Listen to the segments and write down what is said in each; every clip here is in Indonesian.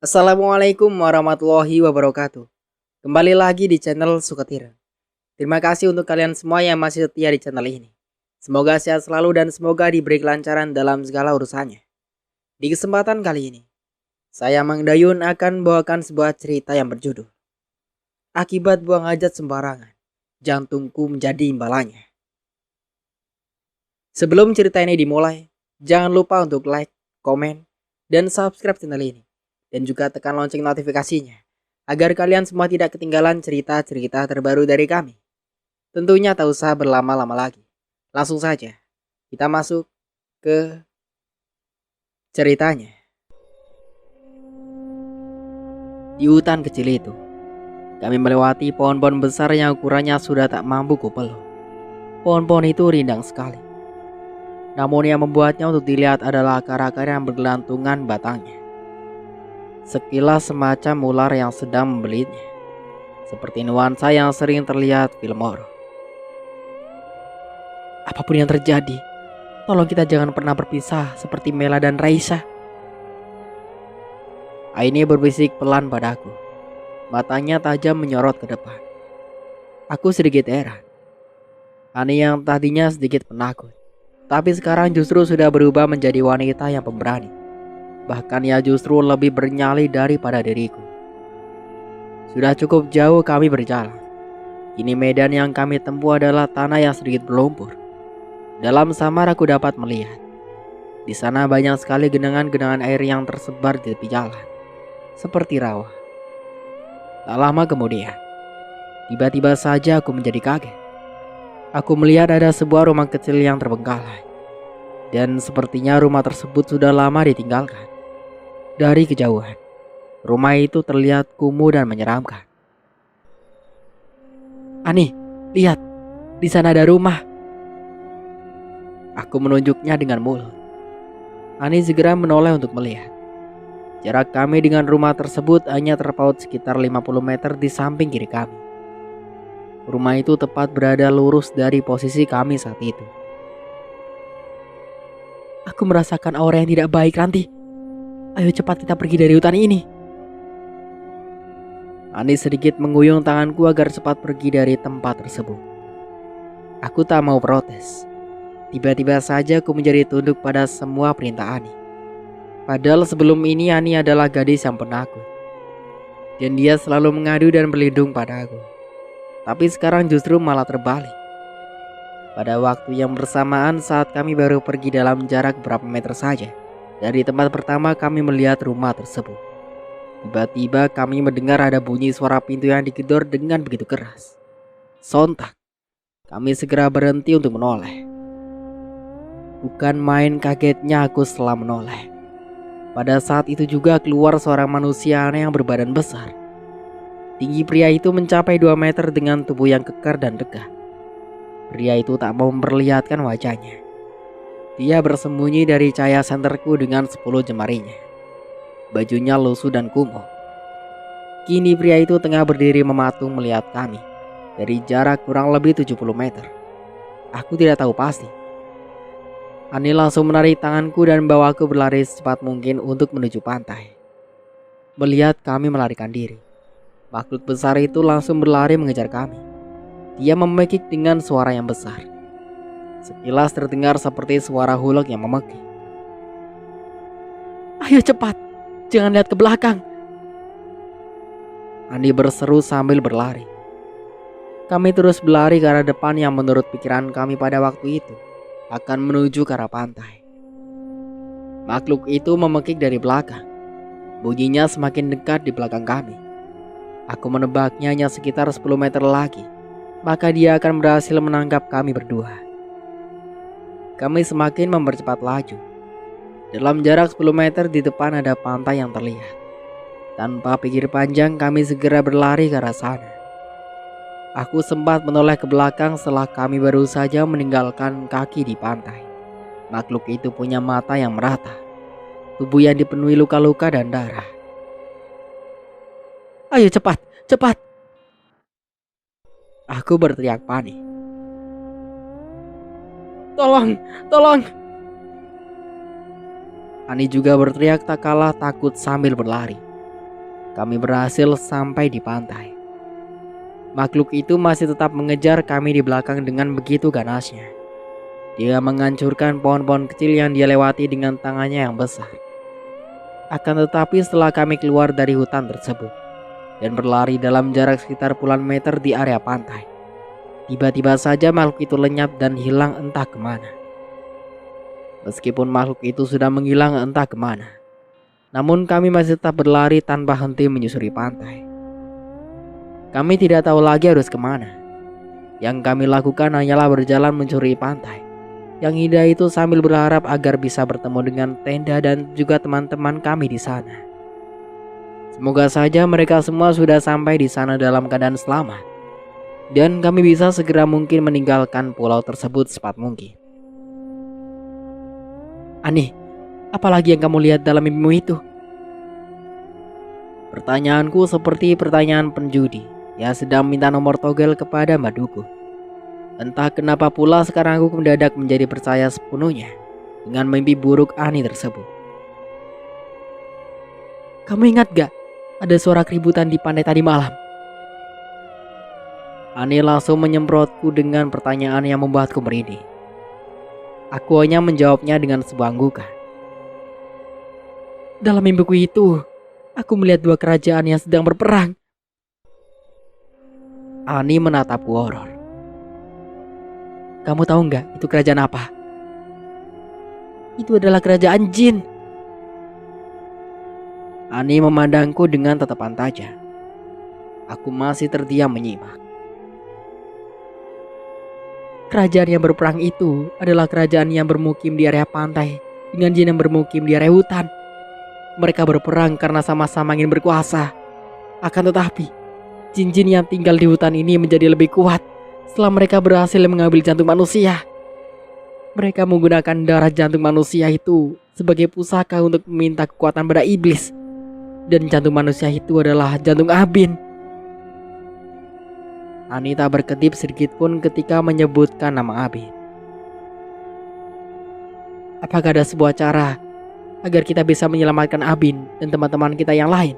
Assalamualaikum warahmatullahi wabarakatuh. Kembali lagi di channel Sukatira. Terima kasih untuk kalian semua yang masih setia di channel ini. Semoga sehat selalu dan semoga diberi kelancaran dalam segala urusannya. Di kesempatan kali ini, saya Mang Dayun akan membawakan sebuah cerita yang berjudul Akibat buang hajat sembarangan, jantungku menjadi imbalannya. Sebelum cerita ini dimulai, jangan lupa untuk like, komen, dan subscribe channel ini. Dan juga tekan lonceng notifikasinya, agar kalian semua tidak ketinggalan cerita-cerita terbaru dari kami. Tentunya tak usah berlama-lama lagi. Langsung saja, kita masuk ke ceritanya. Di hutan kecil itu, kami melewati pohon-pohon besar yang ukurannya sudah tak mampu kupeluk. Pohon-pohon itu rindang sekali. Namun yang membuatnya untuk dilihat adalah akar-akar yang bergelantungan batangnya. Sekilas semacam ular yang sedang membelitnya, seperti nuansa yang sering terlihat film horor. Apapun yang terjadi, tolong kita jangan pernah berpisah seperti Mela dan Raisa. Aini berbisik pelan padaku. Matanya tajam menyorot ke depan. Aku sedikit heran. Ani yang tadinya sedikit penakut, tapi sekarang justru sudah berubah menjadi wanita yang pemberani. Bahkan ia justru lebih bernyali daripada diriku. Sudah cukup jauh kami berjalan. Kini medan yang kami tempuh adalah tanah yang sedikit berlumpur. Dalam samar aku dapat melihat. Di sana banyak sekali genangan-genangan air yang tersebar di tepi jalan. Seperti rawa. Tak lama kemudian, tiba-tiba saja aku menjadi kaget. Aku melihat ada sebuah rumah kecil yang terbengkalai. Dan sepertinya rumah tersebut sudah lama ditinggalkan. Dari kejauhan, rumah itu terlihat kumuh dan menyeramkan. Ani, lihat, di sana ada rumah. Aku menunjuknya dengan mulut. Ani segera menoleh untuk melihat. Jarak kami dengan rumah tersebut hanya terpaut sekitar 50 meter di samping kiri kami. Rumah itu tepat berada lurus dari posisi kami saat itu. Aku merasakan aura yang tidak baik, Ranti. Ayo cepat kita pergi dari hutan ini. Ani sedikit mengguyung tanganku agar cepat pergi dari tempat tersebut. Aku tak mau protes. Tiba-tiba saja aku menjadi tunduk pada semua perintah Ani. Padahal sebelum ini Ani adalah gadis yang penakut. Dan dia selalu mengadu dan berlindung pada aku. Tapi sekarang justru malah terbalik. Pada waktu yang bersamaan saat kami baru pergi dalam jarak berapa meter saja dari tempat pertama kami melihat rumah tersebut, tiba-tiba kami mendengar ada bunyi suara pintu yang digedor dengan begitu keras. Sontak, kami segera berhenti untuk menoleh. Bukan main kagetnya aku setelah menoleh. Pada saat itu juga keluar seorang manusia aneh yang berbadan besar. Tinggi pria itu mencapai 2 meter dengan tubuh yang kekar dan tegak. Pria itu tak mau memperlihatkan wajahnya. Dia bersembunyi dari cahaya senterku dengan 10 jemarinya. Bajunya lusuh dan kumuh. Kini pria itu tengah berdiri mematung melihat kami dari jarak kurang lebih 70 meter. Aku tidak tahu pasti. Ani langsung menarik tanganku dan membawaku berlari secepat mungkin untuk menuju pantai. Melihat kami melarikan diri, makhluk besar itu langsung berlari mengejar kami. Dia memekik dengan suara yang besar. Sekilas terdengar seperti suara huluk yang memekik. Ayo cepat, jangan lihat ke belakang. Andi berseru sambil berlari. Kami terus berlari ke arah depan yang menurut pikiran kami pada waktu itu akan menuju ke arah pantai. Makhluk itu memekik dari belakang. Bunyinya semakin dekat di belakang kami. Aku menebaknya hanya sekitar 10 meter lagi, maka dia akan berhasil menangkap kami berdua. Kami semakin mempercepat laju. Dalam jarak 10 meter di depan ada pantai yang terlihat. Tanpa pikir panjang kami segera berlari ke arah sana. Aku sempat menoleh ke belakang setelah kami baru saja meninggalkan kaki di pantai. Makhluk itu punya mata yang merata, tubuh yang dipenuhi luka-luka dan darah. Ayo cepat, cepat! Aku berteriak panik. Tolong, tolong! Ani juga berteriak tak kalah takut sambil berlari. kami berhasil sampai di pantai. Makhluk itu masih tetap mengejar kami di belakang dengan begitu ganasnya. Dia menghancurkan pohon-pohon kecil yang dia lewati dengan tangannya yang besar. Akan tetapi setelah kami keluar dari hutan tersebut dan berlari dalam jarak sekitar puluhan meter di area pantai, tiba-tiba saja makhluk itu lenyap dan hilang entah kemana. Meskipun makhluk itu sudah menghilang entah kemana, namun kami masih tetap berlari tanpa henti menyusuri pantai. Kami tidak tahu lagi harus kemana. Yang kami lakukan hanyalah berjalan mencuri pantai yang indah itu sambil berharap agar bisa bertemu dengan tenda dan juga teman-teman kami di sana. Semoga saja mereka semua sudah sampai di sana dalam keadaan selamat dan kami bisa segera mungkin meninggalkan pulau tersebut secepat mungkin. Ani, apalagi yang kamu lihat dalam mimpimu itu? Pertanyaanku seperti pertanyaan penjudi yang sedang minta nomor togel kepada maduku. Entah kenapa pula sekarang aku mendadak menjadi percaya sepenuhnya dengan mimpi buruk Ani tersebut. Kamu ingat gak ada suara keributan di pantai tadi malam? Ani langsung menyemprotku dengan pertanyaan yang membuatku merinding. Aku hanya menjawabnya dengan sebuah anggukan. Dalam mimpiku itu, aku melihat dua kerajaan yang sedang berperang. Ani menatapku horor. Kamu tahu nggak itu kerajaan apa? Itu adalah kerajaan jin. Ani memandangku dengan tatapan tajam. Aku masih terdiam menyimak. Kerajaan yang berperang itu adalah kerajaan yang bermukim di area pantai dengan jin yang bermukim di area hutan. Mereka berperang karena sama-sama ingin berkuasa. Akan tetapi, jin-jin yang tinggal di hutan ini menjadi lebih kuat setelah mereka berhasil mengambil jantung manusia. Mereka menggunakan darah jantung manusia itu sebagai pusaka untuk meminta kekuatan pada iblis. Dan jantung manusia itu adalah jantung Abin. Ani tak berkedip sedikit pun ketika menyebutkan nama Abin. Apakah ada sebuah cara agar kita bisa menyelamatkan Abin dan teman-teman kita yang lain?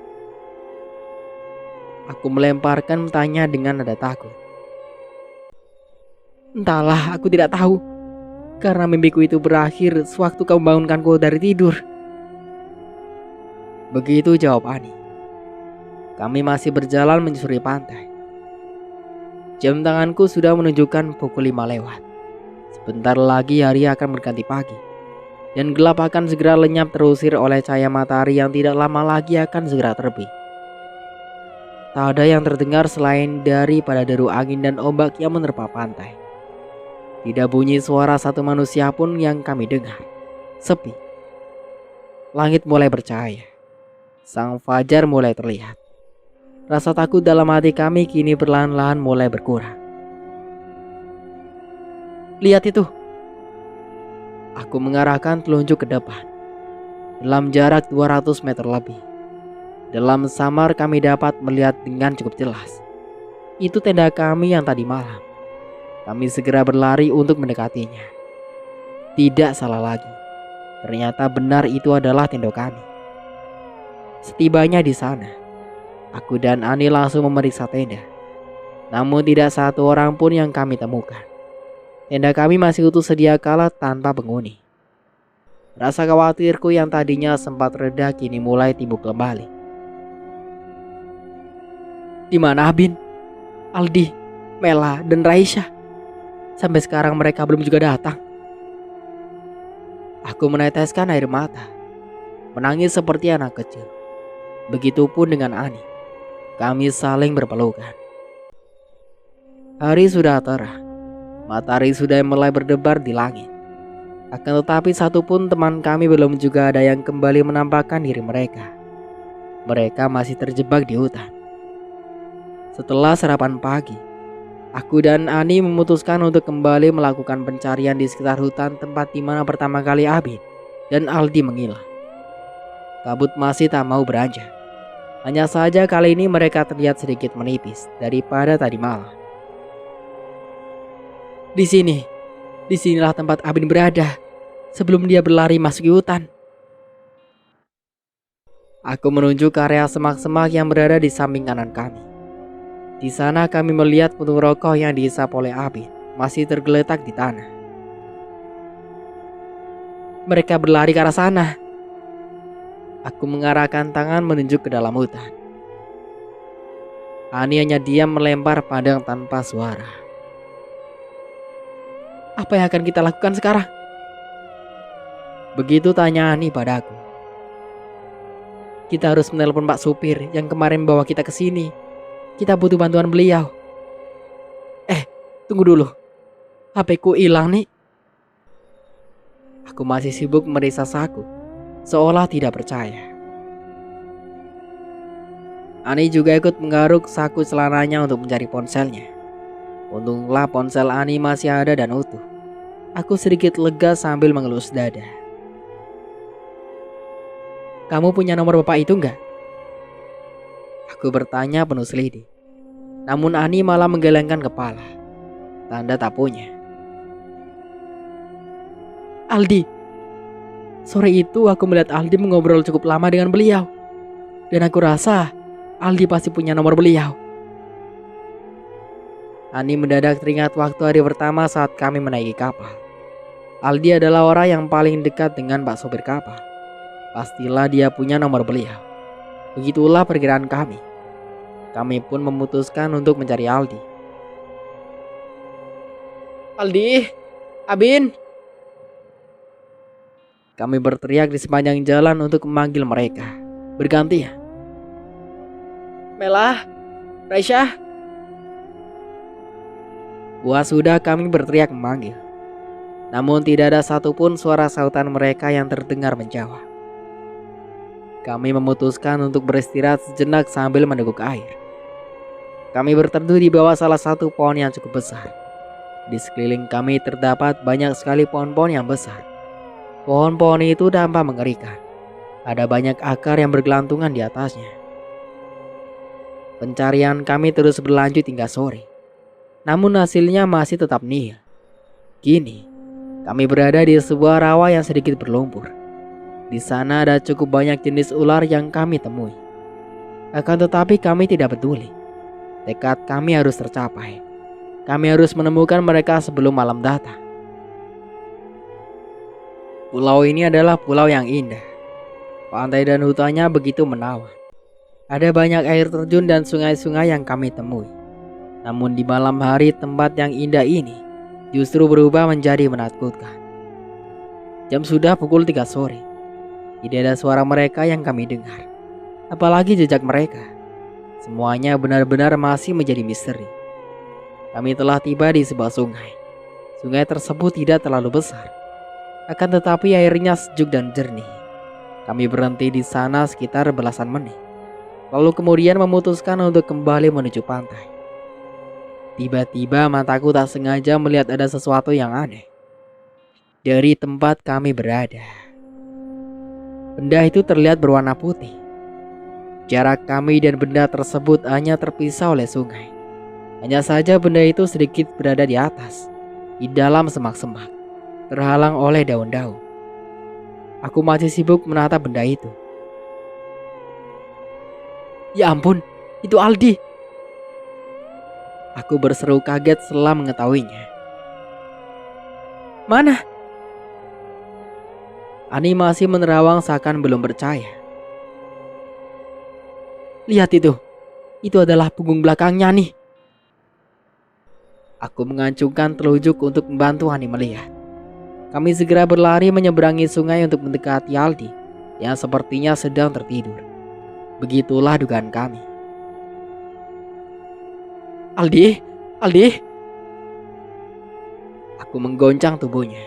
Aku melemparkan tanya dengan nada takut. Entahlah, aku tidak tahu. Karena mimpiku itu berakhir sewaktu kau membangunkanku dari tidur. Begitu jawab Ani. Kami masih berjalan menyusuri pantai. Jam tanganku sudah menunjukkan pukul 5 lewat. Sebentar lagi hari akan berganti pagi. Dan gelap akan segera lenyap terusir oleh cahaya matahari yang tidak lama lagi akan segera terbit. Tak ada yang terdengar selain daripada deru angin dan ombak yang menerpa pantai. Tidak bunyi suara satu manusia pun yang kami dengar. Sepi. Langit mulai bercahaya. Sang fajar mulai terlihat. Rasa takut dalam hati kami kini perlahan-lahan mulai berkurang. Lihat itu. Aku mengarahkan telunjuk ke depan. Dalam jarak 200 meter lebih. Dalam samar kami dapat melihat dengan cukup jelas. Itu tenda kami yang tadi malam. Kami segera berlari untuk mendekatinya. Tidak salah lagi. Ternyata benar itu adalah tenda kami. Setibanya di sana, aku dan Ani langsung memeriksa tenda. Namun tidak satu orang pun yang kami temukan. Tenda kami masih utuh sedia kala tanpa penghuni. Rasa khawatirku yang tadinya sempat reda kini mulai timbul kembali. Di mana Abin, Aldi, Mela, dan Raisya? Sampai sekarang mereka belum juga datang. Aku meneteskan air mata, menangis seperti anak kecil. Begitupun dengan Ani. Kami saling berpelukan. Hari sudah terang. Matahari sudah mulai berdebar di langit. Akan tetapi satupun teman kami belum juga ada yang kembali menampakkan diri mereka. Mereka masih terjebak di hutan. Setelah sarapan pagi, aku dan Ani memutuskan untuk kembali melakukan pencarian di sekitar hutan tempat di mana pertama kali Abin dan Aldi menghilang. Kabut masih tak mau beranjak. Hanya saja kali ini mereka terlihat sedikit menipis daripada tadi malam. Disinilah tempat Abin berada sebelum dia berlari masuk ke hutan. Aku menunjuk ke area semak-semak yang berada di samping kanan kami. Di sana kami melihat puntung rokok yang dihisap oleh Abin masih tergeletak di tanah. Mereka berlari ke arah sana. Aku mengarahkan tangan menunjuk ke dalam hutan. Ani hanya diam melempar padang tanpa suara. Apa yang akan kita lakukan sekarang? Begitu tanya Ani padaku. Kita harus menelpon Pak Supir yang kemarin bawa kita ke sini. Kita butuh bantuan beliau. Tunggu dulu. HP ku hilang nih. Aku masih sibuk merisa saku, seolah tidak percaya. Ani juga ikut menggaruk saku celananya untuk mencari ponselnya. Untunglah ponsel Ani masih ada dan utuh. Aku sedikit lega sambil mengelus dada. Kamu punya nomor bapak itu enggak? Aku bertanya penuh selidi. Namun Ani malah menggelengkan kepala. Tanda tak punya. Aldi. Sore itu aku melihat Aldi mengobrol cukup lama dengan beliau. Dan aku rasa Aldi pasti punya nomor beliau. Ani mendadak teringat waktu hari pertama saat kami menaiki kapal. Aldi adalah orang yang paling dekat dengan Pak sopir kapal. Pastilah dia punya nomor beliau. Begitulah perkiraan kami. Kami pun memutuskan untuk mencari Aldi. Aldi, Abin. Kami berteriak di sepanjang jalan untuk memanggil mereka. Bergantian. Mela, Raisya. Puas sudah kami berteriak memanggil. Namun tidak ada satupun suara sautan mereka yang terdengar menjawab. Kami memutuskan untuk beristirahat sejenak sambil meneguk air. Kami berteduh di bawah salah satu pohon yang cukup besar. Di sekeliling kami terdapat banyak sekali pohon-pohon yang besar. Pohon-pohon itu tampak mengerikan. Ada banyak akar yang bergelantungan di atasnya. Pencarian kami terus berlanjut hingga sore. Namun hasilnya masih tetap nihil. Kini, kami berada di sebuah rawa yang sedikit berlumpur. Di sana ada cukup banyak jenis ular yang kami temui. Akan tetapi kami tidak peduli. Tekad kami harus tercapai. Kami harus menemukan mereka sebelum malam datang. Pulau ini adalah pulau yang indah. Pantai dan hutannya begitu menawan. Ada banyak air terjun dan sungai-sungai yang kami temui. Namun di malam hari tempat yang indah ini justru berubah menjadi menakutkan. Jam sudah pukul 3 sore. Tidak ada suara mereka yang kami dengar. Apalagi jejak mereka. Semuanya benar-benar masih menjadi misteri. Kami telah tiba di sebuah sungai. Sungai tersebut tidak terlalu besar. Akan tetapi airnya sejuk dan jernih. Kami berhenti di sana sekitar belasan menit. Lalu kemudian memutuskan untuk kembali menuju pantai. Tiba-tiba mataku tak sengaja melihat ada sesuatu yang aneh. Dari tempat kami berada. Benda itu terlihat berwarna putih. Jarak kami dan benda tersebut hanya terpisah oleh sungai. Hanya saja benda itu sedikit berada di atas, di dalam semak-semak, terhalang oleh daun-daun. Aku masih sibuk menatap benda itu. Ya ampun, itu Aldi. Aku berseru kaget setelah mengetahuinya. Mana? Ani masih menerawang seakan belum percaya. Lihat itu adalah punggung belakangnya nih. Aku mengancungkan telunjuk untuk membantu Ani melihat. Kami segera berlari menyeberangi sungai untuk mendekati Aldi yang sepertinya sedang tertidur. Begitulah dugaan kami. Aldi. Aku menggoncang tubuhnya.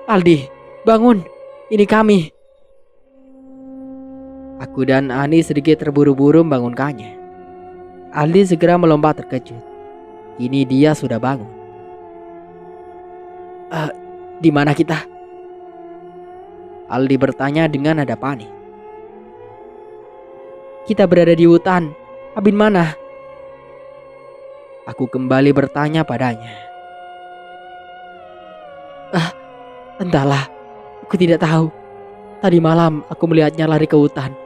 Aldi, bangun. Ini kami. Aku dan Ani sedikit terburu-buru membangunkannya. Aldi segera melompat terkejut. Kini dia sudah bangun. Di mana kita? Aldi bertanya dengan nada panik. Kita berada di hutan. Abin mana? Aku kembali bertanya padanya. Entahlah, aku tidak tahu. Tadi malam aku melihatnya lari ke hutan.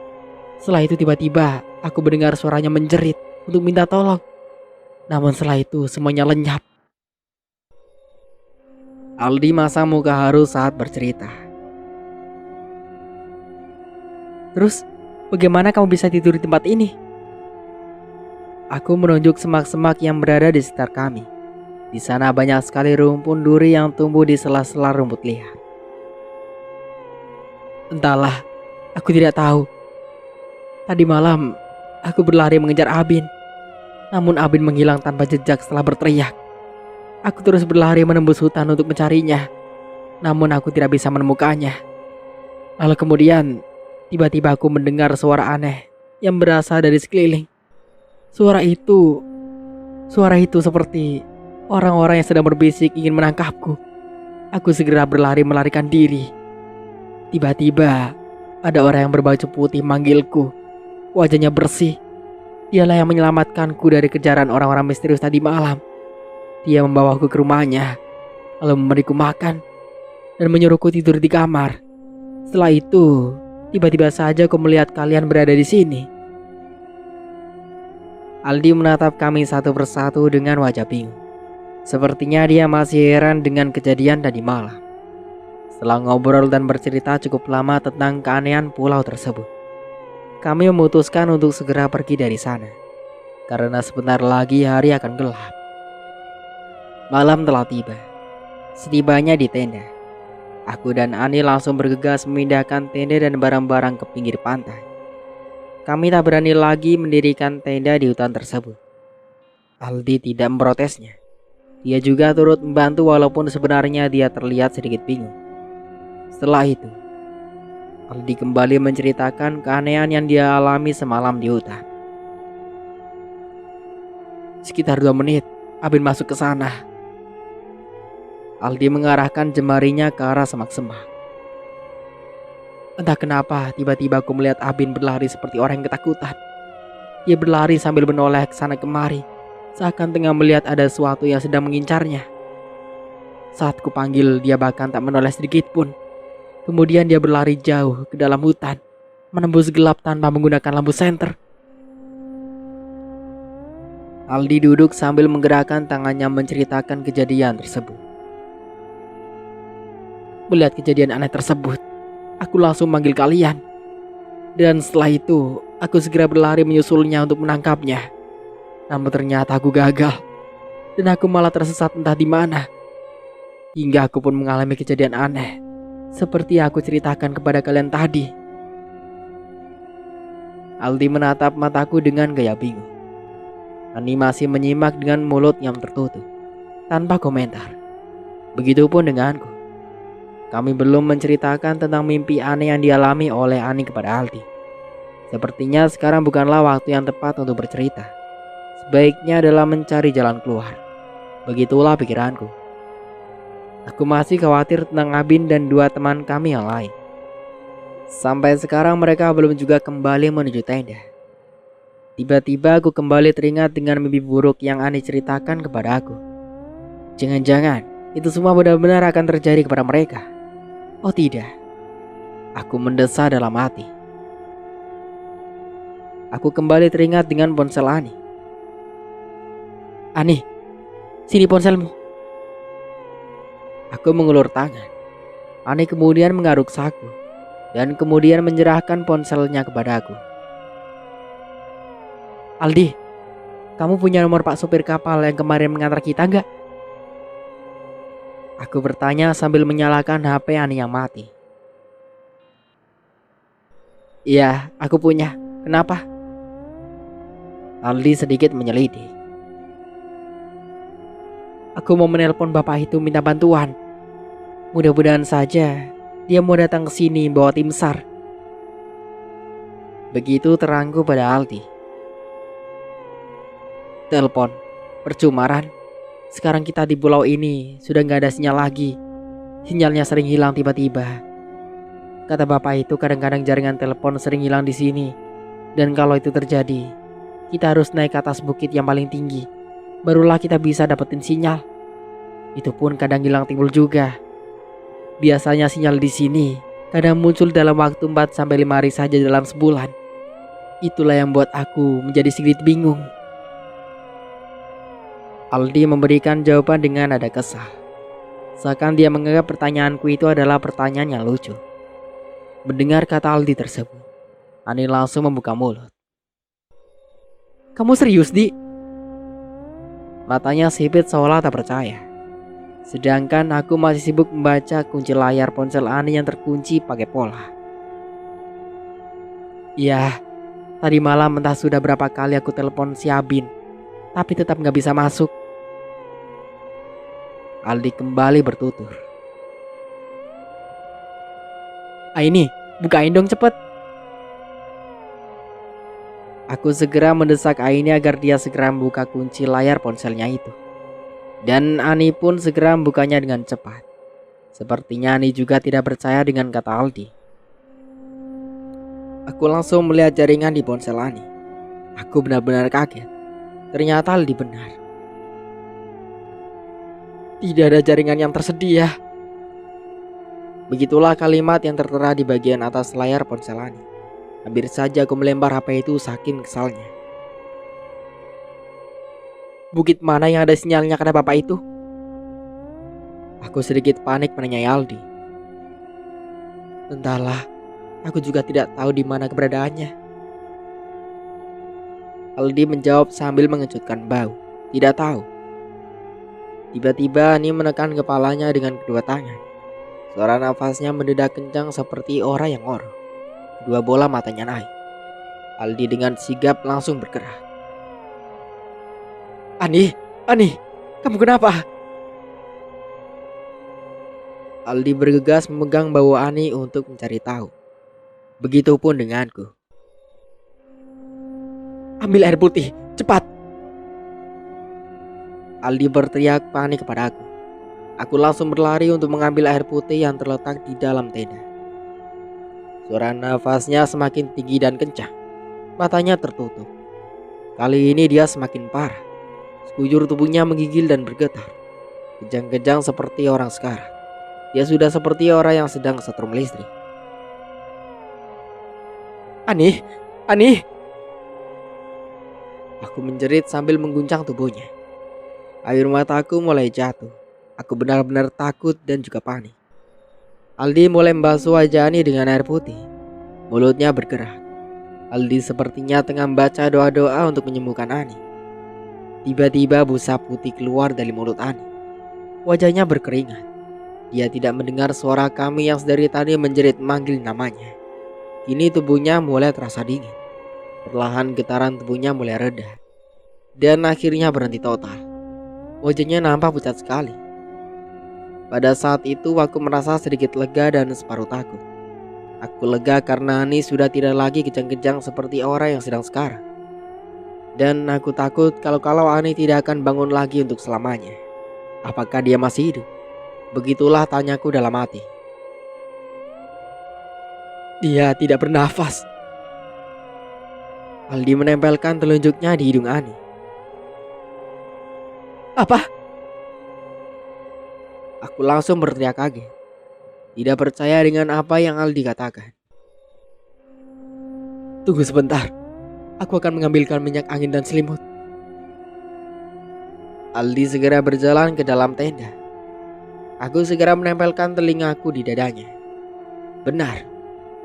Setelah itu tiba-tiba aku mendengar suaranya menjerit untuk minta tolong. Namun setelah itu semuanya lenyap. Aldi masang muka haru saat bercerita. Terus, bagaimana kamu bisa tidur di tempat ini? Aku menunjuk semak-semak yang berada di sekitar kami. Di sana banyak sekali rumpun duri yang tumbuh di sela-sela rumput liar. Entahlah, aku tidak tahu. Tadi malam, aku berlari mengejar Abin. Namun Abin menghilang tanpa jejak setelah berteriak. Aku terus berlari menembus hutan untuk mencarinya. Namun aku tidak bisa menemukannya. Lalu kemudian, tiba-tiba aku mendengar suara aneh yang berasal dari sekeliling. Suara itu seperti orang-orang yang sedang berbisik ingin menangkapku. Aku segera berlari melarikan diri. Tiba-tiba, ada orang yang berbaju putih manggilku. Wajahnya bersih. Dialah yang menyelamatkanku dari kejaran orang-orang misterius tadi malam. Dia membawaku ke rumahnya, lalu memberiku makan, dan menyuruhku tidur di kamar. Setelah itu, tiba-tiba saja aku melihat kalian berada di sini. Aldi menatap kami satu persatu dengan wajah bingung. Sepertinya dia masih heran dengan kejadian tadi malam. Setelah ngobrol dan bercerita cukup lama tentang keanehan pulau tersebut, kami memutuskan untuk segera pergi dari sana, karena sebentar lagi hari akan gelap. Malam telah tiba. Setibanya di tenda, aku dan Ani langsung bergegas memindahkan tenda dan barang-barang ke pinggir pantai. Kami tak berani lagi mendirikan tenda di hutan tersebut. Aldi tidak memprotesnya. Dia juga turut membantu walaupun sebenarnya dia terlihat sedikit bingung. Setelah itu, Aldi kembali menceritakan keanehan yang dia alami semalam di hutan. Sekitar 2 menit, Abin masuk ke sana. Aldi mengarahkan jemarinya ke arah semak-semak. Entah kenapa tiba-tiba aku melihat Abin berlari seperti orang yang ketakutan. Dia berlari sambil menoleh ke sana kemari, seakan tengah melihat ada sesuatu yang sedang mengincarnya. Saat kupanggil, dia bahkan tak menoleh sedikit pun. Kemudian dia berlari jauh ke dalam hutan, menembus gelap tanpa menggunakan lampu senter. Aldi duduk sambil menggerakkan tangannya menceritakan kejadian tersebut. Melihat kejadian aneh tersebut, aku langsung manggil kalian. Dan setelah itu, aku segera berlari menyusulnya untuk menangkapnya. Namun ternyata aku gagal. Dan aku malah tersesat entah di mana. Hingga aku pun mengalami kejadian aneh, seperti aku ceritakan kepada kalian tadi. Aldi menatap mataku dengan gaya bingung. Ani masih menyimak dengan mulut yang tertutup, tanpa komentar. Begitupun denganku. Kami belum menceritakan tentang mimpi aneh yang dialami oleh Ani kepada Aldi. Sepertinya sekarang bukanlah waktu yang tepat untuk bercerita. Sebaiknya adalah mencari jalan keluar. Begitulah pikiranku. Aku masih khawatir tentang Abin dan 2 teman kami yang lain. Sampai sekarang mereka belum juga kembali menuju tenda. Tiba-tiba aku kembali teringat dengan mimpi buruk yang Ani ceritakan kepada aku. Jangan-jangan itu semua benar-benar akan terjadi kepada mereka. Oh tidak, aku mendesah dalam hati. Aku kembali teringat dengan ponsel Ani. Ani, sini ponselmu. Aku mengulur tangan. Ani kemudian mengaruk saku dan kemudian menyerahkan ponselnya kepadaku. Aldi, kamu punya nomor Pak supir kapal yang kemarin mengantar kita enggak? Aku bertanya sambil menyalakan HP Ani yang mati. Iya, aku punya. Kenapa? Aldi sedikit menyelidik. Aku mau menelpon bapak itu minta bantuan. Mudah-mudahan saja dia mau datang ke sini bawa tim SAR. Begitu terangku pada Aldi. Telepon, percuma Ran. Sekarang kita di pulau ini sudah gak ada sinyal lagi. Sinyalnya sering hilang tiba-tiba. Kata bapak itu kadang-kadang jaringan telepon sering hilang di sini. Dan kalau itu terjadi, kita harus naik ke atas bukit yang paling tinggi. Barulah kita bisa dapetin sinyal. Itu pun kadang hilang timbul juga. Biasanya sinyal di sini kadang muncul dalam waktu 4-5 hari saja dalam sebulan. Itulah yang membuat aku menjadi sedikit bingung. Aldi memberikan jawaban dengan nada kesal. Seakan dia menganggap pertanyaanku itu adalah pertanyaan yang lucu. Mendengar kata Aldi tersebut, Ani langsung membuka mulut. "Kamu serius, Di?" Matanya sipit seolah tak percaya. Sedangkan aku masih sibuk membaca kunci layar ponsel Ani yang terkunci pakai pola. "Iya, tadi malam entah sudah berapa kali aku telepon si Abin, tapi tetap gak bisa masuk." Aldi kembali bertutur. "Aini, bukain dong cepet." Aku segera mendesak Aini agar dia segera membuka kunci layar ponselnya itu. Dan Ani pun segera membukanya dengan cepat. Sepertinya Ani juga tidak percaya dengan kata Aldi. Aku langsung melihat jaringan di ponsel Ani. Aku benar-benar kaget. Ternyata Aldi benar. "Tidak ada jaringan yang tersedia." Begitulah kalimat yang tertera di bagian atas layar ponsel Ani. Hampir saja aku melempar HP itu saking kesalnya. "Bukit mana yang ada sinyalnya kata bapak itu?" Aku sedikit panik menanyai Aldi. "Entahlah, aku juga tidak tahu di mana keberadaannya." Aldi menjawab sambil mengejutkan bau. "Tidak tahu." Tiba-tiba Ani menekan kepalanya dengan kedua tangan. Suara nafasnya mendedak kencang seperti orang yang ngorok. Kedua bola matanya naik. Aldi dengan sigap langsung bergerak. Ani, kamu kenapa?" Aldi bergegas memegang bahu Ani untuk mencari tahu. Begitupun denganku. "Ambil air putih, cepat!" Aldi berteriak panik kepada aku. Aku langsung berlari untuk mengambil air putih yang terletak di dalam tenda. Suara nafasnya semakin tinggi dan kencang. Matanya tertutup. Kali ini dia semakin parah. Sekujur tubuhnya menggigil dan bergetar. Kejang-kejang seperti orang sekarang. Dia sudah seperti orang yang sedang setrum listrik. Ani. Aku menjerit sambil mengguncang tubuhnya. Air mataku mulai jatuh. Aku benar-benar takut dan juga panik. Aldi mulai membasuh wajah Ani dengan air putih. Mulutnya bergerak. Aldi sepertinya tengah membaca doa-doa untuk menyembuhkan Ani. Tiba-tiba busa putih keluar dari mulut Ani. Wajahnya berkeringat. Dia tidak mendengar suara kami yang sedari tadi menjerit memanggil namanya. Kini tubuhnya mulai terasa dingin. Perlahan getaran tubuhnya mulai reda. Dan akhirnya berhenti total. Wajahnya nampak pucat sekali. Pada saat itu aku merasa sedikit lega dan separuh takut. Aku lega karena Ani sudah tidak lagi kejang-kejang seperti orang yang sedang sekarang. Dan aku takut kalau Ani tidak akan bangun lagi untuk selamanya. Apakah dia masih hidup? Begitulah tanyaku dalam hati. Dia tidak bernafas. Aldi menempelkan telunjuknya di hidung Ani. Apa? Aku langsung berteriak kaget. Tidak percaya dengan apa yang Aldi katakan. Tunggu sebentar. Aku akan mengambilkan minyak angin dan selimut. Aldi segera berjalan ke dalam tenda. Aku segera menempelkan telingaku di dadanya. Benar,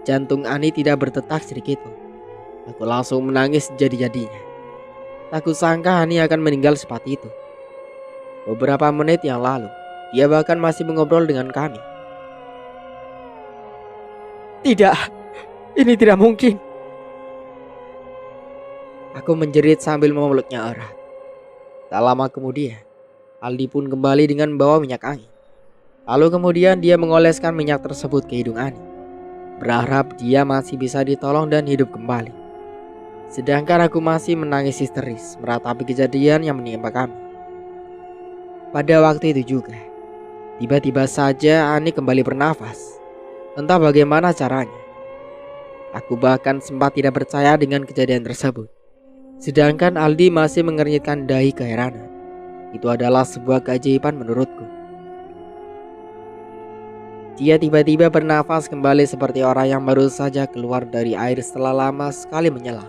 jantung Ani tidak berdetak sedikitpun. Aku langsung menangis jadi-jadinya. Tak kusangka Ani akan meninggal seperti itu. Beberapa menit yang lalu, dia bahkan masih mengobrol dengan kami. Tidak, ini tidak mungkin. Aku menjerit sambil memeluknya erat. Tak lama kemudian, Aldi pun kembali dengan membawa minyak angin. Lalu kemudian dia mengoleskan minyak tersebut ke hidung Ani. Berharap dia masih bisa ditolong dan hidup kembali. Sedangkan aku masih menangis histeris meratapi kejadian yang menimpa kami. Pada waktu itu juga, tiba-tiba saja Ani kembali bernafas. Entah bagaimana caranya. Aku bahkan sempat tidak percaya dengan kejadian tersebut. Sedangkan Aldi masih mengernyitkan dahi keheranan. Itu adalah sebuah keajaiban menurutku. Dia tiba-tiba bernafas kembali seperti orang yang baru saja keluar dari air setelah lama sekali menyelam.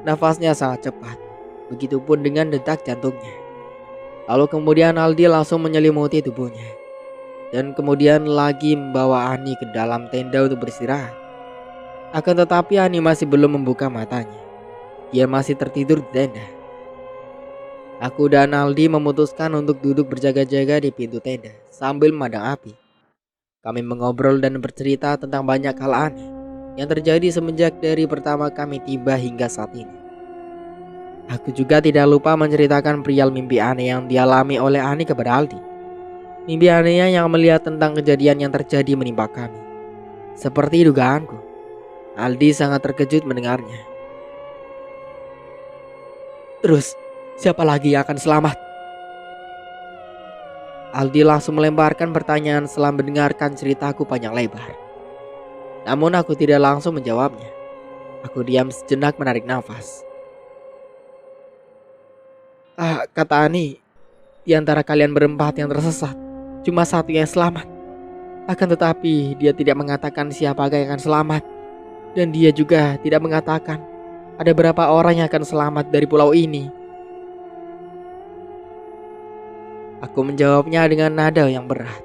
Nafasnya sangat cepat, begitupun dengan detak jantungnya. Lalu kemudian Aldi langsung menyelimuti tubuhnya, dan kemudian lagi membawa Ani ke dalam tenda untuk beristirahat. Akan tetapi Ani masih belum membuka matanya. Dia masih tertidur di tenda. Aku dan Aldi memutuskan untuk duduk berjaga-jaga di pintu tenda sambil memandang api. Kami mengobrol dan bercerita tentang banyak hal aneh yang terjadi semenjak dari pertama kami tiba hingga saat ini. Aku juga tidak lupa menceritakan perihal mimpi aneh yang dialami oleh Ani kepada Aldi. Mimpi anehnya yang melihat tentang kejadian yang terjadi menimpa kami. Seperti dugaanku, Aldi sangat terkejut mendengarnya. Terus, siapa lagi yang akan selamat? Aldi langsung melemparkan pertanyaan setelah mendengarkan ceritaku panjang lebar. Namun aku tidak langsung menjawabnya. Aku diam sejenak menarik nafas. Kata Ani, di antara kalian berempat yang tersesat, cuma satu yang selamat. Akan tetapi dia tidak mengatakan siapakah yang akan selamat. Dan dia juga tidak mengatakan ada berapa orang yang akan selamat dari pulau ini. Aku menjawabnya dengan nada yang berat.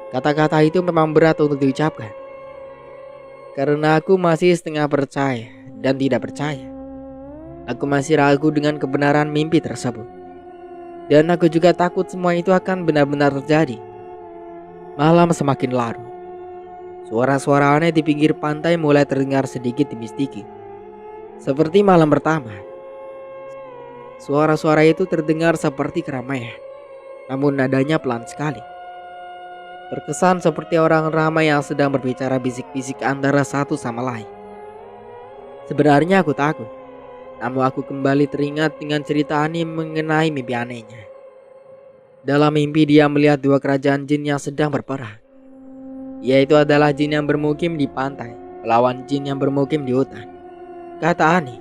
Kata-kata itu memang berat untuk diucapkan. Karena aku masih setengah percaya dan tidak percaya. Aku masih ragu dengan kebenaran mimpi tersebut. Dan aku juga takut semua itu akan benar-benar terjadi. Malam semakin larut. Suara-suara aneh di pinggir pantai mulai terdengar sedikit demi sedikit. Seperti malam pertama. Suara-suara itu terdengar seperti keramaian. Namun nadanya pelan sekali. Terkesan seperti orang ramai yang sedang berbicara bisik-bisik antara satu sama lain. Sebenarnya aku takut. Namun aku kembali teringat dengan cerita Ani mengenai mimpi anehnya. Dalam mimpi dia melihat dua kerajaan jin yang sedang berperang. Yaitu adalah jin yang bermukim di pantai melawan jin yang bermukim di hutan. Kata Ani,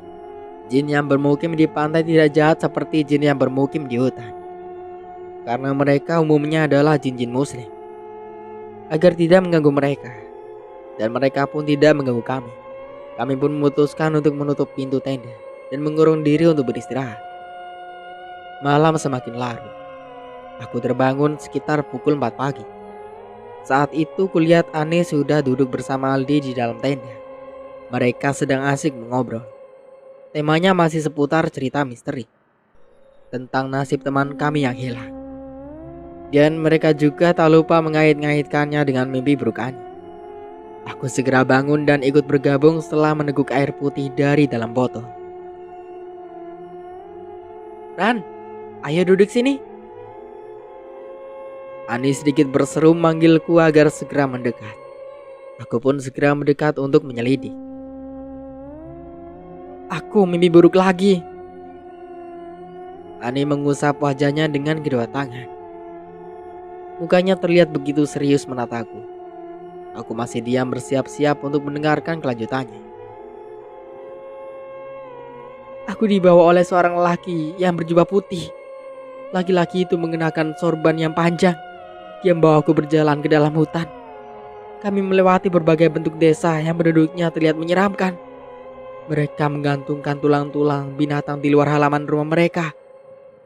jin yang bermukim di pantai tidak jahat seperti jin yang bermukim di hutan. Karena mereka umumnya adalah jin-jin muslim. Agar tidak mengganggu mereka. Dan mereka pun tidak mengganggu kami. Kami pun memutuskan untuk menutup pintu tenda dan mengurung diri untuk beristirahat. Malam semakin larut. Aku terbangun sekitar pukul 4 pagi. Saat itu kulihat Ani sudah duduk bersama Aldi di dalam tenda. Mereka sedang asik mengobrol. Temanya masih seputar cerita misteri tentang nasib teman kami yang hilang. Dan mereka juga tak lupa mengait-ngaitkannya dengan mimpi buruk Ani. Aku segera bangun dan ikut bergabung setelah meneguk air putih dari dalam botol. Ran, ayo duduk sini. Ani sedikit berseru manggilku agar segera mendekat. Aku pun segera mendekat untuk menyelidik. Aku mimpi buruk lagi. Ani mengusap wajahnya dengan kedua tangan. Mukanya terlihat begitu serius menataku. Aku masih diam bersiap-siap untuk mendengarkan kelanjutannya. Aku dibawa oleh seorang lelaki yang berjubah putih. Laki-laki itu mengenakan sorban yang panjang. Dia membawa aku berjalan ke dalam hutan. Kami melewati berbagai bentuk desa yang penduduknya terlihat menyeramkan. Mereka menggantungkan tulang-tulang binatang di luar halaman rumah mereka.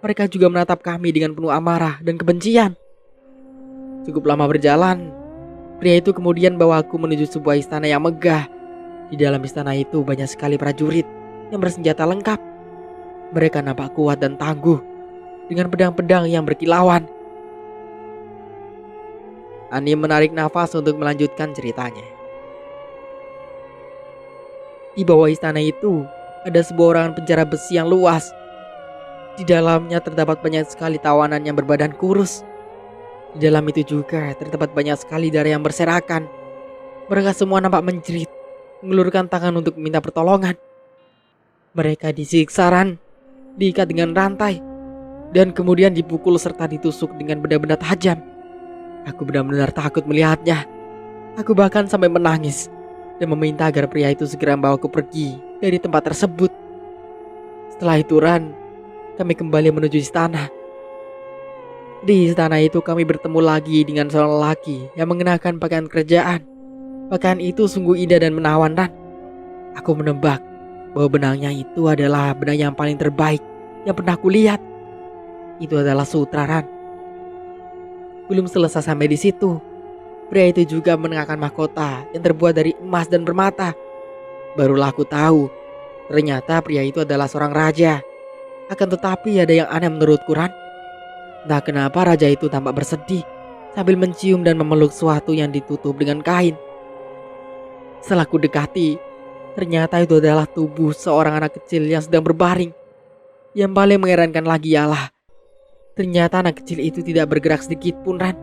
Mereka juga menatap kami dengan penuh amarah dan kebencian. Cukup lama berjalan, pria itu kemudian bawa aku menuju sebuah istana yang megah. Di dalam istana itu banyak sekali prajurit yang bersenjata lengkap. Mereka nampak kuat dan tangguh dengan pedang-pedang yang berkilauan. Ani menarik nafas untuk melanjutkan ceritanya. Di bawah istana itu ada sebuah ruangan penjara besi yang luas. Di dalamnya terdapat banyak sekali tawanan yang berbadan kurus. Di dalam itu juga terdapat banyak sekali darah yang berserakan. Mereka semua nampak menjerit, mengulurkan tangan untuk meminta pertolongan. Mereka disiksa, diikat dengan rantai, dan kemudian dipukul serta ditusuk dengan benda-benda tajam. Aku benar-benar takut melihatnya. Aku bahkan sampai menangis dan meminta agar pria itu segera membawaku pergi dari tempat tersebut. Setelah itu kami kembali menuju istana. Di istana itu kami bertemu lagi dengan seorang lelaki yang mengenakan pakaian kerajaan. Pakaian itu sungguh indah dan menawan, Ran. Aku menebak bahwa benangnya itu adalah benang yang paling terbaik yang pernah aku lihat. Itu adalah sutra, Ran. Belum selesai sampai di situ, pria itu juga mengenakan mahkota yang terbuat dari emas dan permata. Barulah aku tahu, ternyata pria itu adalah seorang raja. Akan tetapi ada yang aneh menurutku, Ran. Entah kenapa raja itu tampak bersedih sambil mencium dan memeluk sesuatu yang ditutup dengan kain. Setelah ku dekati, ternyata itu adalah tubuh seorang anak kecil yang sedang berbaring. Yang paling mengherankan lagi ialah, ternyata anak kecil itu tidak bergerak sedikit pun, Ran.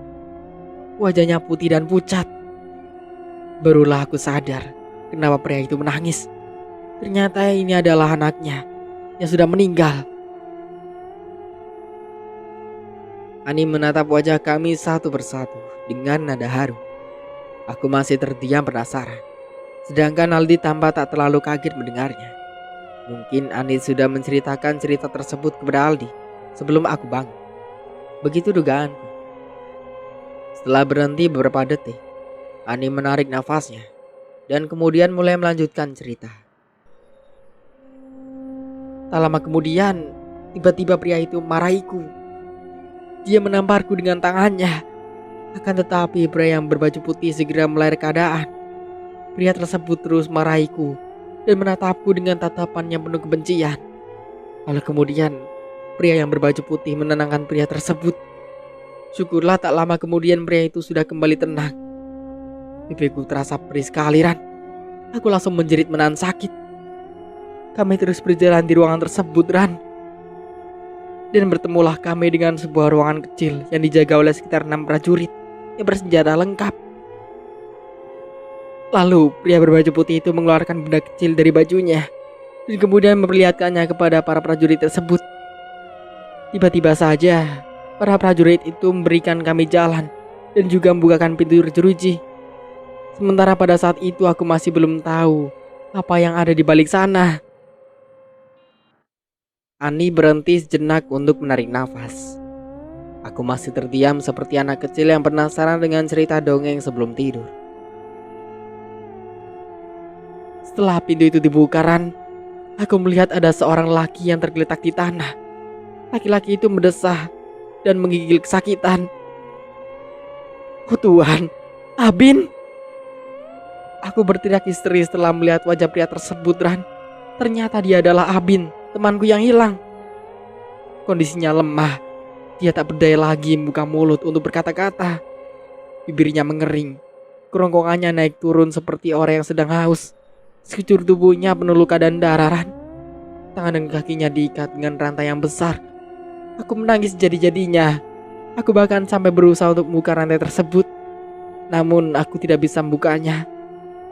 Wajahnya putih dan pucat. Barulah aku sadar kenapa pria itu menangis. Ternyata ini adalah anaknya yang sudah meninggal. Ani menatap wajah kami satu persatu dengan nada haru. Aku masih terdiam penasaran. Sedangkan Aldi tampak tak terlalu kaget mendengarnya. Mungkin Ani sudah menceritakan cerita tersebut kepada Aldi sebelum aku bangun. Begitu dugaanku. Setelah berhenti beberapa detik, Ani menarik nafasnya dan kemudian mulai melanjutkan cerita. Tak lama kemudian, tiba-tiba pria itu marahiku. Dia menamparku dengan tangannya. Akan tetapi pria yang berbaju putih segera melarikan keadaan. Pria tersebut terus marahiku dan menatapku dengan tatapan yang penuh kebencian. Lalu kemudian pria yang berbaju putih menenangkan pria tersebut. Syukurlah tak lama kemudian pria itu sudah kembali tenang. Pipiku terasa perih sekali, Ran. Aku langsung menjerit menahan sakit. Kami terus berjalan di ruangan tersebut, Ran. Dan bertemulah kami dengan sebuah ruangan kecil yang dijaga oleh sekitar 6 prajurit yang bersenjata lengkap. Lalu pria berbaju putih itu mengeluarkan benda kecil dari bajunya dan kemudian memperlihatkannya kepada para prajurit tersebut. Tiba-tiba saja para prajurit itu memberikan kami jalan dan juga membukakan pintu jeruji. Sementara pada saat itu aku masih belum tahu apa yang ada di balik sana. Ani berhenti sejenak untuk menarik nafas. Aku masih terdiam seperti anak kecil yang penasaran dengan cerita dongeng sebelum tidur. Setelah pintu itu dibuka, Ran, aku melihat ada seorang laki yang tergeletak di tanah. Laki-laki itu mendesah dan menggigil kesakitan. Oh Tuhan, Abin! Aku berteriak histeris setelah melihat wajah pria tersebut, Ran. Ternyata dia adalah Abin, temanku yang hilang. Kondisinya lemah. Dia tak berdaya lagi membuka mulut untuk berkata-kata. Bibirnya mengering. Kerongkongannya naik turun seperti orang yang sedang haus. Sekujur tubuhnya penuh luka dan darah, Ran. Tangan dan kakinya diikat dengan rantai yang besar. Aku menangis jadi-jadinya. Aku bahkan sampai berusaha untuk membuka rantai tersebut. Namun aku tidak bisa membukanya.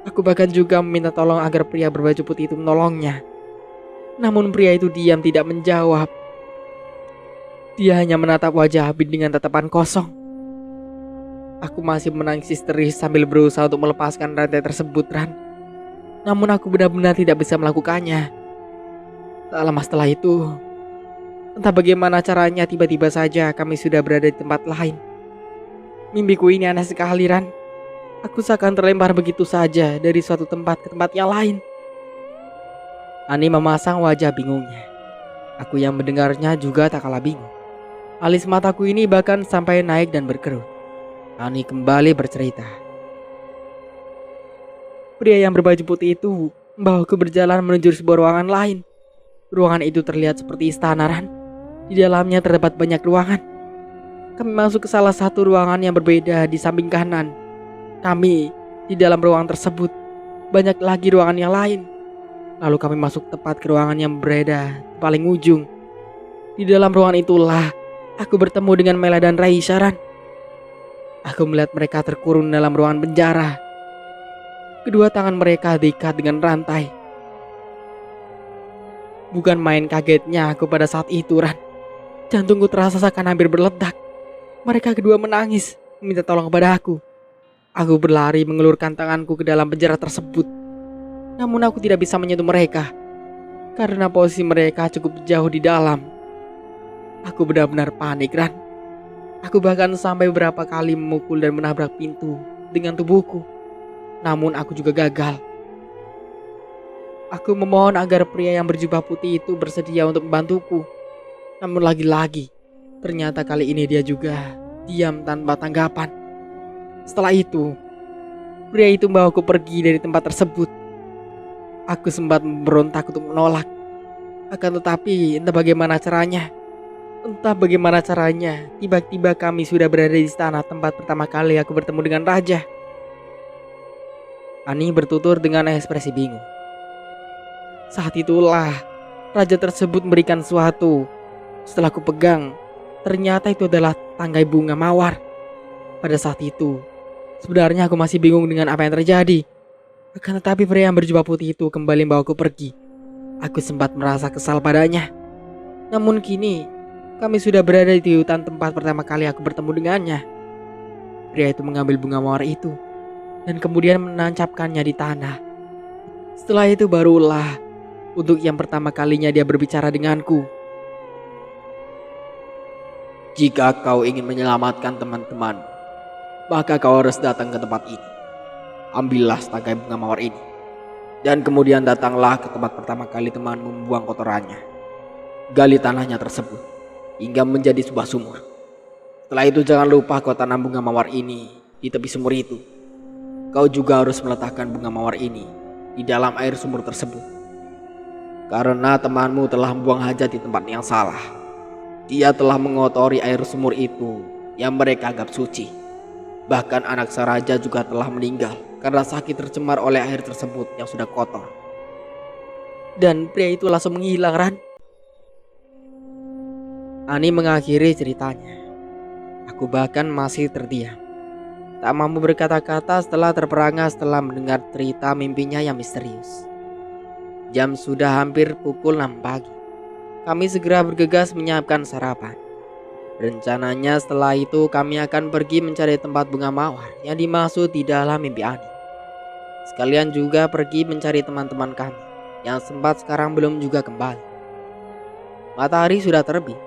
Aku bahkan juga meminta tolong agar pria berbaju putih itu menolongnya. Namun pria itu diam tidak menjawab. Dia hanya menatap wajah Abin dengan tatapan kosong. Aku masih menangis histeris sambil berusaha untuk melepaskan rantai tersebut, Ran. Namun aku benar-benar tidak bisa melakukannya. Tak lama setelah itu, entah bagaimana caranya tiba-tiba saja kami sudah berada di tempat lain. Mimpiku ini aneh sekali, Ran. Aku seakan terlempar begitu saja dari suatu tempat ke tempat yang lain. Ani memasang wajah bingungnya. Aku yang mendengarnya juga tak kalah bingung. Alis mataku ini bahkan sampai naik dan berkerut. Ani kembali bercerita. Pria yang berbaju putih itu membawaku berjalan menuju sebuah ruangan lain. Ruangan itu terlihat seperti istana, Ran. Di dalamnya terdapat banyak ruangan. Kami masuk ke salah satu ruangan yang berbeda di samping kanan. Kami di dalam ruangan tersebut. Banyak lagi ruangan yang lain. Lalu kami masuk tepat ke ruangan yang berada di paling ujung. Di dalam ruangan itulah aku bertemu dengan Mela dan Raisya, Ran. Aku melihat mereka terkurung dalam ruangan penjara. Kedua tangan mereka diikat dengan rantai. Bukan main kagetnya aku pada saat itu, Ran. Jantungku terasa seakan hampir berledak. Mereka kedua menangis, meminta tolong kepada aku. Aku berlari mengelurkan tanganku ke dalam penjara tersebut. Namun aku tidak bisa menyentuh mereka, karena posisi mereka cukup jauh di dalam. Aku benar-benar panik, Ran. Aku bahkan sampai beberapa kali memukul dan menabrak pintu dengan tubuhku. Namun aku juga gagal. Aku memohon agar pria yang berjubah putih itu bersedia untuk membantuku. Namun lagi-lagi, ternyata kali ini dia juga diam tanpa tanggapan. Setelah itu, pria itu membawaku pergi dari tempat tersebut. Aku sempat memberontak untuk menolak. Akan tetapi entah bagaimana caranya, tiba-tiba kami sudah berada di istana tempat pertama kali aku bertemu dengan raja. Ani bertutur dengan ekspresi bingung. Saat itulah raja tersebut memberikan sesuatu. Setelah aku pegang, ternyata itu adalah tangkai bunga mawar. Pada saat itu, sebenarnya aku masih bingung dengan apa yang terjadi. Akan tetapi pria yang berjubah putih itu kembali membawaku pergi. Aku sempat merasa kesal padanya. Namun kini, kami sudah berada di hutan tempat pertama kali aku bertemu dengannya. Pria itu mengambil bunga mawar itu dan kemudian menancapkannya di tanah. Setelah itu barulah untuk yang pertama kalinya dia berbicara denganku. Jika kau ingin menyelamatkan teman-teman, maka kau harus datang ke tempat ini. Ambillah setangkai bunga mawar ini, dan kemudian datanglah ke tempat pertama kali temanmu membuang kotorannya. Gali tanahnya tersebut hingga menjadi sebuah sumur. Setelah itu jangan lupa kau tanam bunga mawar ini di tepi sumur itu. Kau juga harus meletakkan bunga mawar ini di dalam air sumur tersebut. Karena temanmu telah membuang hajat di tempat yang salah. Dia telah mengotori air sumur itu yang mereka anggap suci. Bahkan anak sang raja juga telah meninggal karena sakit tercemar oleh air tersebut yang sudah kotor. Dan pria itu langsung menghilang, Ran. Ani mengakhiri ceritanya. Aku bahkan masih terdiam, tak mampu berkata-kata setelah terperangah setelah mendengar cerita mimpinya yang misterius. Jam sudah hampir pukul 6 pagi. Kami segera bergegas menyiapkan sarapan. Rencananya setelah itu kami akan pergi mencari tempat bunga mawar yang dimaksud di dalam mimpi Ani. Sekalian juga pergi mencari teman-teman kami yang sempat sekarang belum juga kembali. Matahari sudah terbit.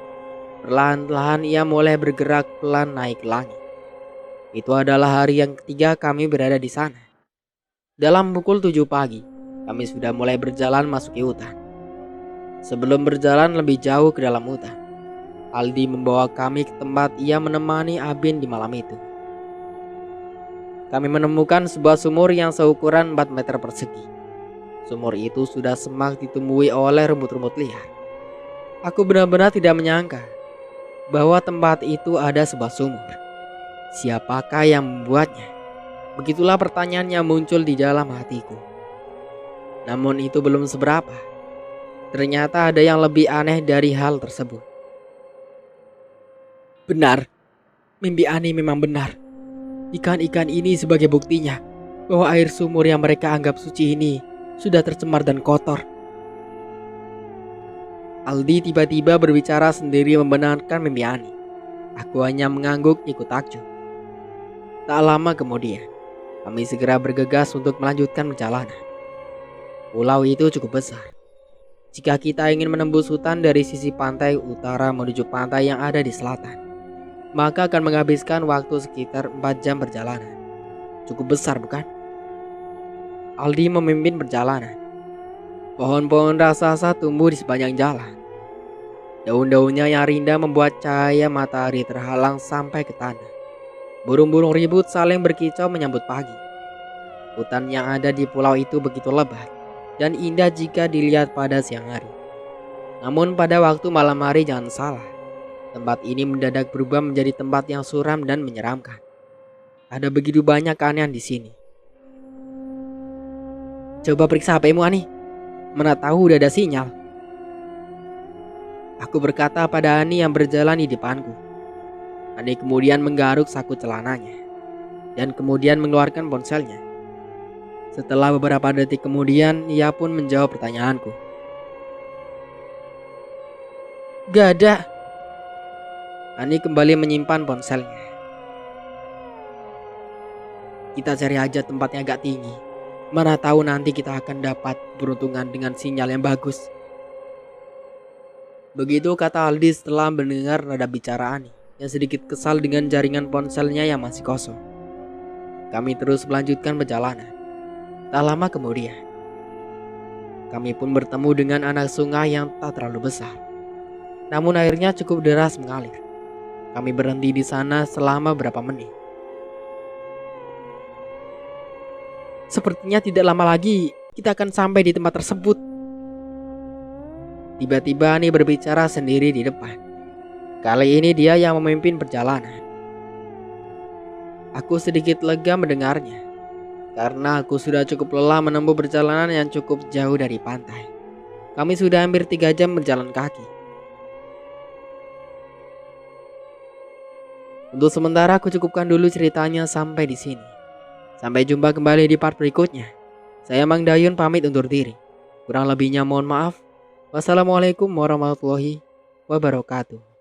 Perlahan-lahan ia mulai bergerak pelan naik ke langit. Itu adalah hari yang ketiga kami berada di sana. Dalam pukul 7 pagi, kami sudah mulai berjalan masuk ke hutan. Sebelum berjalan lebih jauh ke dalam hutan, Aldi membawa kami ke tempat ia menemani Abin di malam itu. Kami menemukan sebuah sumur yang seukuran 4 meter persegi. Sumur itu sudah semak ditumbuhi oleh rumput-rumput liar. Aku benar-benar tidak menyangka bahwa tempat itu ada sebuah sumur. Siapakah yang membuatnya? Begitulah pertanyaan yang muncul di dalam hatiku. Namun itu belum seberapa. Ternyata ada yang lebih aneh dari hal tersebut. Benar, mimpi Ani memang benar. Ikan-ikan ini sebagai buktinya bahwa air sumur yang mereka anggap suci ini sudah tercemar dan kotor. Aldi tiba-tiba berbicara sendiri membenarkan mimpi Ani. Aku hanya mengangguk ikut takjub. Tak lama kemudian, kami segera bergegas untuk melanjutkan perjalanan. Pulau itu cukup besar. Jika kita ingin menembus hutan dari sisi pantai utara menuju pantai yang ada di selatan, maka akan menghabiskan waktu sekitar 4 jam perjalanan. Cukup besar, bukan? Aldi memimpin perjalanan. Pohon-pohon raksasa tumbuh di sepanjang jalan. Daun-daunnya yang rindang membuat cahaya matahari terhalang sampai ke tanah. Burung-burung ribut saling berkicau menyambut pagi. Hutan yang ada di pulau itu begitu lebat dan indah jika dilihat pada siang hari. Namun pada waktu malam hari jangan salah, tempat ini mendadak berubah menjadi tempat yang suram dan menyeramkan. Ada begitu banyak keanehan di sini. Coba periksa HP-mu, Ani. Mana tahu udah ada sinyal. Aku berkata pada Ani yang berjalan di depanku. Ani kemudian menggaruk saku celananya dan kemudian mengeluarkan ponselnya. Setelah beberapa detik kemudian, ia pun menjawab pertanyaanku. Gak ada. Ani kembali menyimpan ponselnya. Kita cari aja tempat yang agak tinggi. Mana tahu nanti kita akan dapat keberuntungan dengan sinyal yang bagus. Begitu kata Aldi setelah mendengar nada bicara Ani. yang sedikit kesal dengan jaringan ponselnya yang masih kosong. Kami terus melanjutkan perjalanan. Tak lama kemudian, kami pun bertemu dengan anak sungai yang tak terlalu besar. Namun airnya cukup deras mengalir. Kami berhenti di sana selama beberapa menit. Sepertinya tidak lama lagi kita akan sampai di tempat tersebut. Tiba-tiba Ani berbicara sendiri di depan. Kali ini dia yang memimpin perjalanan. Aku sedikit lega mendengarnya, karena aku sudah cukup lelah menempuh perjalanan yang cukup jauh dari pantai. Kami sudah hampir 3 jam berjalan kaki. Untuk sementara aku cukupkan dulu ceritanya sampai di sini. Sampai jumpa kembali di part berikutnya. Saya Mang Dayun pamit undur diri. Kurang lebihnya mohon maaf. Wassalamualaikum warahmatullahi wabarakatuh.